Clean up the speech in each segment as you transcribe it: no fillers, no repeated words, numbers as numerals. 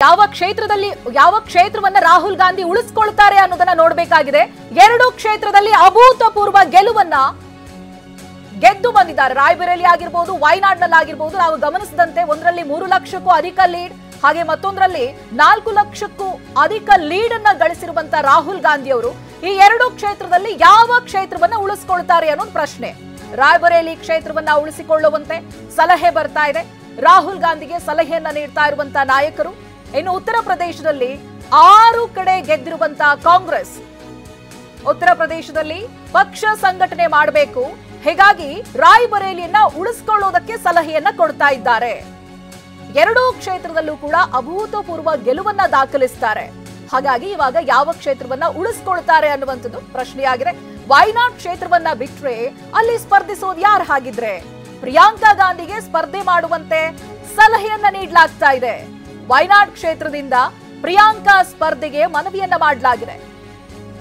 ಯಾವ ಕ್ಷೇತ್ರವನ್ನ ರಾಹುಲ್ ಗಾಂಧಿ ಉಳಿಸಿಕೊಳ್ಳುತ್ತಾರೆ ಅನ್ನೋದನ್ನ ನೋಡಬೇಕಾಗಿದೆ। ಎರಡು ಕ್ಷೇತ್ರದಲ್ಲಿ ಅಭೂತಪೂರ್ವ ಗೆಲುವನ್ನ ಗೆದ್ದು ಬಂದಿದ್ದಾರೆ। ರಾಯಬರೇಲಿ ಆಗಿರಬಹುದು, ವಯನಾಡ್ನಲ್ಲಿ ಆಗಿರಬಹುದು। ನಾವು ಗಮನಿಸಿದಂತೆ ಒಂದರಲ್ಲಿ 3 ಲಕ್ಷಕ್ಕೂ ಅಧಿಕ ಲೀಡ್, ಹಾಗೆ ಮತ್ತೊಂದರಲ್ಲಿ 4 ಲಕ್ಷಕ್ಕೂ ಅಧಿಕ ಲೀಡ್ ಅನ್ನ ಗಳಿಸಿರುವಂತ ರಾಹುಲ್ ಗಾಂಧಿ ಅವರು ಈ ಎರಡು ಕ್ಷೇತ್ರದಲ್ಲಿ ಯಾವ ಕ್ಷೇತ್ರವನ್ನ ಉಳಿಸಿಕೊಳ್ಳುತ್ತಾರೆ ಅನ್ನೋ ಪ್ರಶ್ನೆ। ರಾಯಬರೇಲಿ ಕ್ಷೇತ್ರವನ್ನ ಉಳಿಸಿಕೊಳ್ಳುವಂತೆ ಸಲಹೆ ಬರ್ತಾ ಇದೆ। ರಾಹುಲ್ ಗಾಂಧಿಗೆ ಸಲಹೆಯನ್ನ ನೀಡ್ತಾ ಇರುವಂತ ನಾಯಕರು। ಇನ್ನು ಉತ್ತರ ಪ್ರದೇಶದಲ್ಲಿ 6 ಕಡೆ ಗೆದ್ದಿರುವಂತ ಕಾಂಗ್ರೆಸ್ ಉತ್ತರ ಪ್ರದೇಶದಲ್ಲಿ ಪಕ್ಷ ಸಂಘಟನೆ ಮಾಡಬೇಕು, ಹೀಗಾಗಿ ರಾಯಬರೇಲಿಯನ್ನ ಉಳಿಸಿಕೊಳ್ಳೋದಕ್ಕೆ ಸಲಹೆಯನ್ನ ಕೊಡ್ತಾ ಇದ್ದಾರೆ। ಎರಡೂ ಕ್ಷೇತ್ರದಲ್ಲೂ ಕೂಡ ಅಭೂತಪೂರ್ವ ಗೆಲುವನ್ನ ದಾಖಲಿಸುತ್ತಾರೆ। ಹಾಗಾಗಿ ಇವಾಗ ಯಾವ ಕ್ಷೇತ್ರವನ್ನ ಉಳಿಸಿಕೊಳ್ಳುತ್ತಾರೆ ಅನ್ನುವಂಥದ್ದು ಪ್ರಶ್ನೆಯಾಗಿದೆ। ವಯನಾಡ್ ಕ್ಷೇತ್ರವನ್ನ ಬಿಟ್ರೆ ಅಲ್ಲಿ ಸ್ಪರ್ಧಿಸೋದು ಯಾರು? ಹಾಗಿದ್ರೆ ಪ್ರಿಯಾಂಕಾ ಗಾಂಧಿಗೆ ಸ್ಪರ್ಧೆ ಮಾಡುವಂತೆ ಸಲಹೆಯನ್ನ ನೀಡಲಾಗ್ತಾ ಇದೆ। ವಯನಾಡ್ ಕ್ಷೇತ್ರದಿಂದ ಪ್ರಿಯಾಂಕಾ ಸ್ಪರ್ಧೆಗೆ ಮನವಿಯನ್ನ ಮಾಡಲಾಗಿದೆ।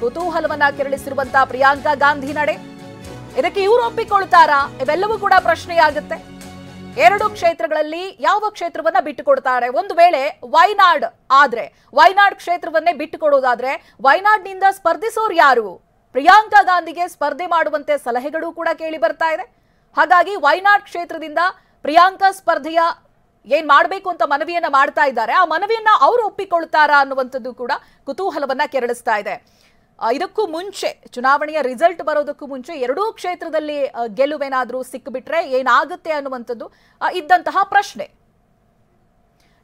ಕುತೂಹಲವನ್ನ ಕೆರಳಿಸಿರುವಂತಹ ಪ್ರಿಯಾಂಕಾ ಗಾಂಧಿ ನಡೆ, ಇದಕ್ಕೆ ಇವರು ಒಪ್ಪಿಕೊಳ್ತಾರಾ? ಇವೆಲ್ಲವೂ ಕೂಡ ಪ್ರಶ್ನೆಯಾಗುತ್ತೆ। ಎರಡು ಕ್ಷೇತ್ರಗಳಲ್ಲಿ ಯಾವ ಕ್ಷೇತ್ರವನ್ನ ಬಿಟ್ಟುಕೊಡ್ತಾರೆ? ಒಂದು ವೇಳೆ ವಯನಾಡ್ ಆದ್ರೆ, ವಯನಾಡ್ ಕ್ಷೇತ್ರವನ್ನೇ ಬಿಟ್ಟುಕೊಡೋದಾದ್ರೆ ವಯನಾಡ್ನಿಂದ ಸ್ಪರ್ಧಿಸೋರು ಯಾರು? ಪ್ರಿಯಾಂಕಾ ಗಾಂಧಿಗೆ ಸ್ಪರ್ಧೆ ಮಾಡುವಂತೆ ಸಲಹೆಗಳು ಕೂಡ ಕೇಳಿ ಬರ್ತಾ ಇದೆ। ಹಾಗಾಗಿ ವಯನಾಡ್ ಕ್ಷೇತ್ರದಿಂದ ಪ್ರಿಯಾಂಕಾ ಸ್ಪರ್ಧೆಯ ಏನ್ ಮಾಡಬೇಕು ಅಂತ ಮನವಿಯನ್ನ ಮಾಡ್ತಾ ಇದ್ದಾರೆ, ಆ ಮನವಿಯನ್ನ ಅವರು ಒಪ್ಪಿಕೊಳ್ತಾರಾ ಅನ್ನುವಂಥದ್ದು ಕೂಡ ಕುತೂಹಲವನ್ನ ಕೆರಳಿಸ್ತಾ ಇದೆ। ಇದಕ್ಕೂ ಮುಂಚೆ ಚುನಾವಣೆಯ ರಿಸಲ್ಟ್ ಬರೋದಕ್ಕೂ ಮುಂಚೆ ಎರಡೂ ಕ್ಷೇತ್ರದಲ್ಲಿ ಗೆಲುವೇನಾದ್ರೂ ಸಿಕ್ಕಿಬಿಟ್ರೆ ಏನಾಗುತ್ತೆ ಅನ್ನುವಂಥದ್ದು ಇದ್ದಂತಹ ಪ್ರಶ್ನೆ।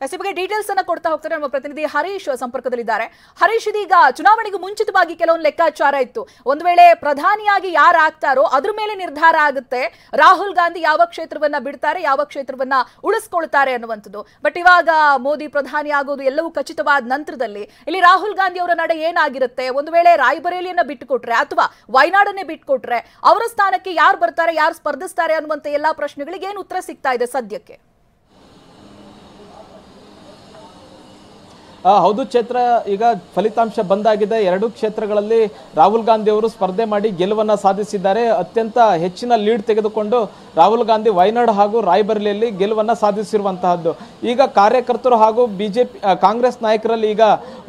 ಈ ಬಗ್ಗೆ ಡೀಟೇಲ್ಸ್ ಅನ್ನ ಕೊಡ್ತಾ ಹೋಗ್ತಾರೆ ನಮ್ಮ ಪ್ರತಿನಿಧಿ ಹರೀಶ್ ಸಂಪರ್ಕದಲ್ಲಿದ್ದಾರೆ। ಹರೀಶ್, ಇದೀಗ ಚುನಾವಣೆಗೂ ಮುಂಚಿತವಾಗಿ ಕೆಲವೊಂದು ಲೆಕ್ಕಾಚಾರ ಇತ್ತು, ಒಂದು ವೇಳೆ ಪ್ರಧಾನಿಯಾಗಿ ಯಾರು ಆಗ್ತಾರೋ ಅದ್ರ ಮೇಲೆ ನಿರ್ಧಾರ ಆಗುತ್ತೆ ರಾಹುಲ್ ಗಾಂಧಿ ಯಾವ ಕ್ಷೇತ್ರವನ್ನ ಬಿಡ್ತಾರೆ, ಯಾವ ಕ್ಷೇತ್ರವನ್ನ ಉಳಿಸ್ಕೊಳ್ತಾರೆ ಅನ್ನುವಂಥದ್ದು। ಬಟ್ ಇವಾಗ ಮೋದಿ ಪ್ರಧಾನಿ ಆಗೋದು ಎಲ್ಲವೂ ಖಚಿತವಾದ ನಂತರದಲ್ಲಿ ಇಲ್ಲಿ ರಾಹುಲ್ ಗಾಂಧಿ ಅವರ ನಡೆ ಏನಾಗಿರುತ್ತೆ? ಒಂದು ವೇಳೆ ರಾಯಬರೇಲಿಯನ್ನ ಬಿಟ್ಟುಕೊಟ್ರೆ ಅಥವಾ ವಯನಾಡನ್ನೇ ಬಿಟ್ಟುಕೊಟ್ರೆ ಅವರ ಸ್ಥಾನಕ್ಕೆ ಯಾರು ಬರ್ತಾರೆ, ಯಾರು ಸ್ಪರ್ಧಿಸ್ತಾರೆ ಅನ್ನುವಂತ ಎಲ್ಲಾ ಪ್ರಶ್ನೆಗಳಿಗೆ ಏನು ಉತ್ತರ ಸಿಗ್ತಾ ಇದೆ ಸದ್ಯಕ್ಕೆ? ಹೌದು ಚೈತ್ರ, ಈಗ ಫಲಿತಾಂಶ ಬಂದಾಗಿದೆ। ಎರಡು ಕ್ಷೇತ್ರಗಳಲ್ಲಿ ರಾಹುಲ್ ಗಾಂಧಿ ಅವರು ಸ್ಪರ್ಧೆ ಮಾಡಿ ಗೆಲುವನ್ನು ಸಾಧಿಸಿದ್ದಾರೆ। ಅತ್ಯಂತ ಹೆಚ್ಚಿನ ಲೀಡ್ ತೆಗೆದುಕೊಂಡು ರಾಹುಲ್ ಗಾಂಧಿ ವಯನಾಡ್ ಹಾಗೂ ರಾಯಬರೇಲಿಯಲ್ಲಿ ಗೆಲುವನ್ನು ಸಾಧಿಸಿರುವಂತಹದ್ದು। ಈಗ ಕಾರ್ಯಕರ್ತರು ಹಾಗೂ ಬಿಜೆಪಿ ಕಾಂಗ್ರೆಸ್ ನಾಯಕರಲ್ಲಿ ಈಗ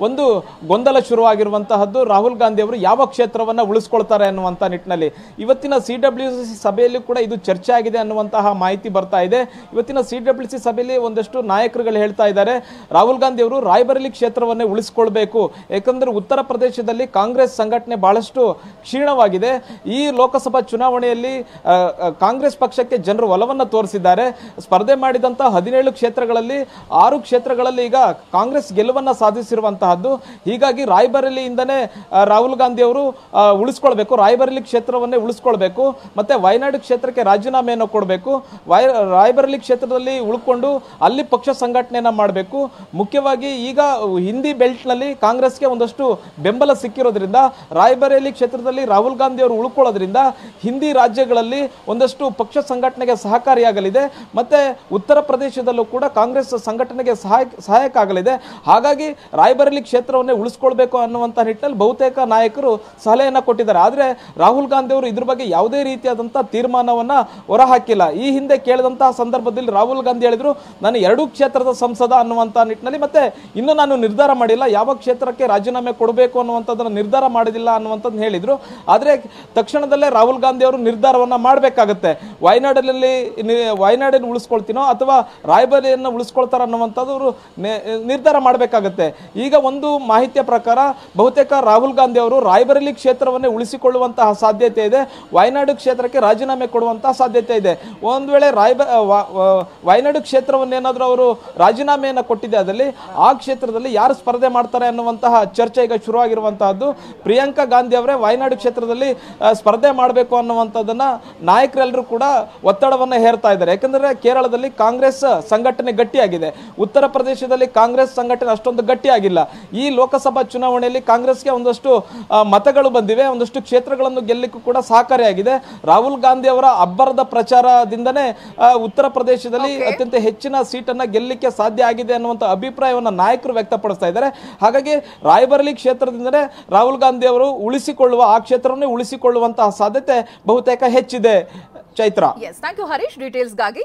ಒಂದು ಗೊಂದಲ ಶುರುವಾಗಿರುವಂತಹದ್ದು, ರಾಹುಲ್ ಗಾಂಧಿ ಅವರು ಯಾವ ಕ್ಷೇತ್ರವನ್ನು ಉಳಿಸ್ಕೊಳ್ತಾರೆ ಅನ್ನುವಂಥ ನಿಟ್ಟಿನಲ್ಲಿ ಇವತ್ತಿನ CWC ಸಭೆಯಲ್ಲಿ ಕೂಡ ಇದು ಚರ್ಚೆ ಆಗಿದೆ ಅನ್ನುವಂತಹ ಮಾಹಿತಿ ಬರ್ತಾ ಇದೆ। ಇವತ್ತಿನ CWC ಸಭೆಯಲ್ಲಿ ಒಂದಷ್ಟು ನಾಯಕರುಗಳು ಹೇಳ್ತಾ ಇದ್ದಾರೆ ರಾಹುಲ್ ಗಾಂಧಿ ಅವರು ರಾಯಬರೇಲಿ ಕ್ಷೇತ್ರವನ್ನೇ ಉಳಿಸಿಕೊಳ್ಬೇಕು, ಯಾಕಂದ್ರೆ ಉತ್ತರ ಪ್ರದೇಶದಲ್ಲಿ ಕಾಂಗ್ರೆಸ್ ಸಂಘಟನೆ ಬಹಳಷ್ಟು ಕ್ಷೀಣವಾಗಿದೆ। ಈ ಲೋಕಸಭಾ ಚುನಾವಣೆಯಲ್ಲಿ ಕಾಂಗ್ರೆಸ್ ಪಕ್ಷಕ್ಕೆ ಜನರು ಒಲವನ್ನು ತೋರಿಸಿದ್ದಾರೆ। ಸ್ಪರ್ಧೆ ಮಾಡಿದಂತಹ 17 ಕ್ಷೇತ್ರಗಳಲ್ಲಿ 6 ಕ್ಷೇತ್ರಗಳಲ್ಲಿ ಈಗ ಕಾಂಗ್ರೆಸ್ ಗೆಲುವನ್ನು ಸಾಧಿಸಿರುವಂತಹದ್ದು। ಹೀಗಾಗಿ ರಾಯಬರೇಲಿಯಿಂದನೇ ರಾಹುಲ್ ಗಾಂಧಿ ಅವರು ಉಳಿಸ್ಕೊಳ್ಬೇಕು, ರಾಯಬರೇಲಿ ಕ್ಷೇತ್ರವನ್ನೇ ಉಳಿಸ್ಕೊಳ್ಬೇಕು, ಮತ್ತೆ ವಯನಾಡ್ ಕ್ಷೇತ್ರಕ್ಕೆ ರಾಜೀನಾಮೆಯನ್ನು ಕೊಡಬೇಕು, ರಾಯಬರೇಲಿ ಕ್ಷೇತ್ರದಲ್ಲಿ ಉಳ್ಕೊಂಡು ಅಲ್ಲಿ ಪಕ್ಷ ಸಂಘಟನೆಯನ್ನ ಮಾಡಬೇಕು। ಮುಖ್ಯವಾಗಿ ಈಗ ಹಿಂದಿ ಬೆಲ್ಟ್ ನಲ್ಲಿ ಕಾಂಗ್ರೆಸ್ಗೆ ಒಂದಷ್ಟು ಬೆಂಬಲ ಸಿಕ್ಕಿರೋದ್ರಿಂದ ರಾಯಬರೇಲಿ ಕ್ಷೇತ್ರದಲ್ಲಿ ರಾಹುಲ್ ಗಾಂಧಿ ಅವರು ಉಳ್ಕೊಳ್ಳೋದ್ರಿಂದ ಹಿಂದಿ ರಾಜ್ಯಗಳಲ್ಲಿ ಒಂದಷ್ಟು ಪಕ್ಷ ಸಂಘಟನೆಗೆ ಸಹಕಾರಿಯಾಗಲಿದೆ, ಮತ್ತೆ ಉತ್ತರ ಪ್ರದೇಶದಲ್ಲೂ ಕೂಡ ಕಾಂಗ್ರೆಸ್ ಸಂಘಟನೆಗೆ ಸಹಾಯಕ ಆಗಲಿದೆ। ಹಾಗಾಗಿ ರಾಯಬರೇಲಿ ಕ್ಷೇತ್ರವನ್ನೇ ಉಳಿಸ್ಕೊಳ್ಬೇಕು ಅನ್ನುವಂಥ ನಿಟ್ಟಿನಲ್ಲಿ ಬಹುತೇಕ ನಾಯಕರು ಸಲಹೆಯನ್ನ ಕೊಟ್ಟಿದ್ದಾರೆ। ಆದರೆ ರಾಹುಲ್ ಗಾಂಧಿ ಅವರು ಇದ್ರ ಬಗ್ಗೆ ಯಾವುದೇ ರೀತಿಯಾದಂತಹ ತೀರ್ಮಾನವನ್ನ ಹೊರಹಾಕಿಲ್ಲ। ಈ ಹಿಂದೆ ಕೇಳಿದಂತಹ ಸಂದರ್ಭದಲ್ಲಿ ರಾಹುಲ್ ಗಾಂಧಿ ಹೇಳಿದ್ರು, ನಾನು 2 ಕ್ಷೇತ್ರದ ಸಂಸದ ಅನ್ನುವಂಥ ನಿಟ್ಟಿನಲ್ಲಿ, ಮತ್ತೆ ಇನ್ನು ನಾನು ನಿರ್ಧಾರ ಮಾಡಿಲ್ಲ, ಯಾವ ಕ್ಷೇತ್ರಕ್ಕೆ ರಾಜೀನಾಮೆ ಕೊಡಬೇಕು ಅನ್ನುವಂಥದ್ದನ್ನು ನಿರ್ಧಾರ ಮಾಡಿದಿಲ್ಲ ಅನ್ನುವಂಥದ್ದು ಹೇಳಿದ್ರು। ಆದರೆ ತಕ್ಷಣದಲ್ಲೇ ರಾಹುಲ್ ಗಾಂಧಿ ಅವರು ನಿರ್ಧಾರವನ್ನ ಮಾಡಬೇಕಾಗುತ್ತೆ, ವಯನಾಡನ್ನು ಉಳಿಸ್ಕೊಳ್ತೀನೋ ಅಥವಾ ರಾಯಬರೇಲಿಯನ್ನು ಉಳಿಸ್ಕೊಳ್ತಾರ ಅನ್ನುವಂಥದ್ದು ಅವರು ನಿರ್ಧಾರ ಮಾಡಬೇಕಾಗುತ್ತೆ। ಈಗ ಒಂದು ಮಾಹಿತಿಯ ಪ್ರಕಾರ ಬಹುತೇಕ ರಾಹುಲ್ ಗಾಂಧಿ ಅವರು ರಾಯಬರೇಲಿ ಕ್ಷೇತ್ರವನ್ನೇ ಉಳಿಸಿಕೊಳ್ಳುವಂತಹ ಸಾಧ್ಯತೆ ಇದೆ, ವಯನಾಡು ಕ್ಷೇತ್ರಕ್ಕೆ ರಾಜೀನಾಮೆ ಕೊಡುವಂತಹ ಸಾಧ್ಯತೆ ಇದೆ। ಒಂದು ವೇಳೆ ವಯನಾಡು ಕ್ಷೇತ್ರವನ್ನೇನಾದರೂ ಅವರು ರಾಜೀನಾಮೆಯನ್ನು ಕೊಟ್ಟಿದೆ ಅದರಲ್ಲಿ ಆ ಕ್ಷೇತ್ರದಲ್ಲಿ ಯಾರು ಸ್ಪರ್ಧೆ ಮಾಡ್ತಾರೆ ಅನ್ನುವಂತಹ ಚರ್ಚೆ ಈಗ ಶುರುವಾಗಿರುವಂತಹದ್ದು। ಪ್ರಿಯಾಂಕಾ ಗಾಂಧಿ ಅವರೇ ವಯನಾಡು ಕ್ಷೇತ್ರದಲ್ಲಿ ಸ್ಪರ್ಧೆ ಮಾಡಬೇಕು ಅನ್ನುವಂಥದ್ದನ್ನ ನಾಯಕರೆಲ್ಲರೂ ಕೂಡ ಒತ್ತಡವನ್ನು ಹೇರ್ತಾ ಇದ್ದಾರೆ। ಯಾಕಂದ್ರೆ ಕೇರಳದಲ್ಲಿ ಕಾಂಗ್ರೆಸ್ ಸಂಘಟನೆ ಗಟ್ಟಿಯಾಗಿದೆ, ಉತ್ತರ ಪ್ರದೇಶದಲ್ಲಿ ಕಾಂಗ್ರೆಸ್ ಸಂಘಟನೆ ಅಷ್ಟೊಂದು ಗಟ್ಟಿಯಾಗಿಲ್ಲ। ಈ ಲೋಕಸಭಾ ಚುನಾವಣೆಯಲ್ಲಿ ಕಾಂಗ್ರೆಸ್ಗೆ ಒಂದಷ್ಟು ಮತಗಳು ಬಂದಿವೆ, ಒಂದಷ್ಟು ಕ್ಷೇತ್ರಗಳನ್ನು ಗೆಲ್ಲಲಿಕ್ಕೂ ಕೂಡ ಸಹಕಾರಿಯಾಗಿದೆ। ರಾಹುಲ್ ಗಾಂಧಿ ಅವರ ಅಬ್ಬರದ ಪ್ರಚಾರದಿಂದನೇ ಉತ್ತರ ಪ್ರದೇಶದಲ್ಲಿ ಅತ್ಯಂತ ಹೆಚ್ಚಿನ ಸೀಟನ್ನು ಗೆಲ್ಲಲಿಕ್ಕೆ ಸಾಧ್ಯ ಆಗಿದೆ ಅನ್ನುವಂಥ ಅಭಿಪ್ರಾಯವನ್ನು ನಾಯಕರು ವ್ಯಕ್ತಪಡಿಸ್ತಾ ಇದ್ದಾರೆ। ಹಾಗಾಗಿ ರಾಯಬರೇಲಿ ಕ್ಷೇತ್ರದಿಂದಲೇ ರಾಹುಲ್ ಗಾಂಧಿ ಅವರು ಉಳಿಸಿಕೊಳ್ಳುವ ಆ ಕ್ಷೇತ್ರವನ್ನೇ ಉಳಿಸಿಕೊಳ್ಳುವಂತಹ ಸಾಧ್ಯತೆ ಬಹುತೇಕ ಹೆಚ್ಚಿದೆ ಚೈತ್ರ। Thank you Harish ಡೀಟೇಲ್ಸ್ಗಾಗಿ।